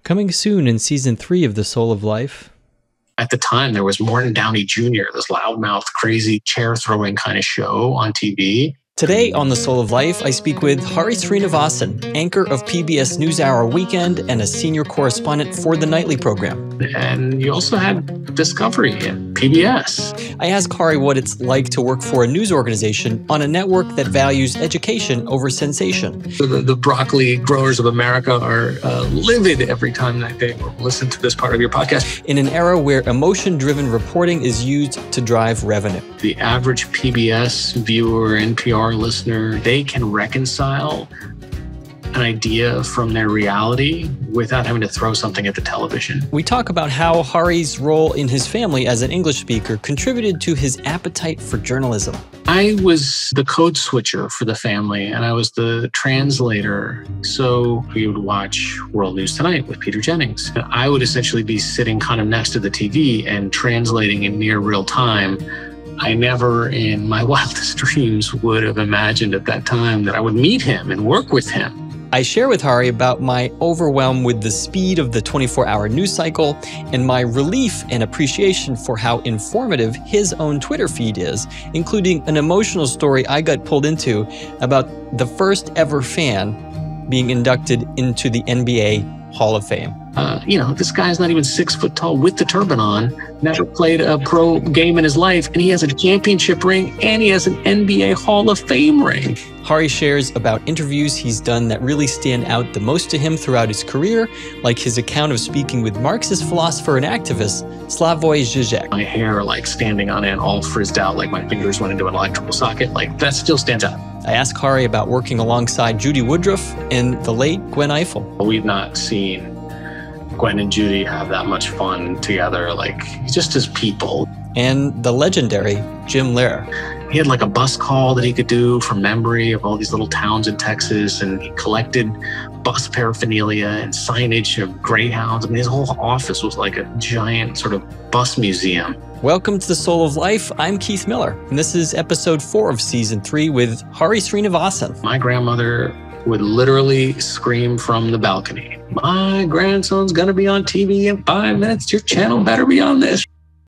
Coming soon in Season 3 of The Soul of Life. At the time, there was Morton Downey Jr., this loudmouth, crazy chair-throwing kind of show on TV. Today on The Soul of Life, I speak with Hari Sreenivasan, anchor of PBS NewsHour Weekend and a senior correspondent for the nightly program. And you also had Discovery and PBS. I ask Hari what it's like to work for a news organization on a network that values education over sensation. The broccoli growers of America are livid every time that they listen to this part of your podcast. In an era where emotion-driven reporting is used to drive revenue. The average PBS viewer, NPR listener, they can reconcile an idea from their reality without having to throw something at the television. We talk about how Hari's role in his family as an English speaker contributed to his appetite for journalism. I was the code switcher for the family, and I was the translator. So we would watch World News Tonight with Peter Jennings. I would essentially be sitting kind of next to the TV and translating in near real time. I never in my wildest dreams would have imagined at that time that I would meet him and work with him. I share with Hari about my overwhelm with the speed of the 24-hour news cycle and my relief and appreciation for how informative his own Twitter feed is, including an emotional story I got pulled into about the first ever fan being inducted into the NBA Hall of Fame. This guy's not even 6 foot tall with the turban on, never played a pro game in his life, and he has a championship ring and he has an NBA Hall of Fame ring. Hari shares about interviews he's done that really stand out the most to him throughout his career, like his account of speaking with Marxist philosopher and activist Slavoj Žižek. My hair standing on end, all frizzed out, like my fingers went into an electrical socket, that still stands out. I asked Hari about working alongside Judy Woodruff and the late Gwen Ifill. We've not seen Gwen and Judy have that much fun together, just as people. And the legendary Jim Lehrer. He had a bus call that he could do from memory of all these little towns in Texas, and he collected bus paraphernalia and signage of Greyhounds. His whole office was like a giant sort of bus museum. Welcome to The Soul of Life. I'm Keith Miller, and this is episode 4 of season 3 with Hari Sreenivasan. My grandmother would literally scream from the balcony, "My grandson's gonna be on TV in 5 minutes. Your channel better be on this."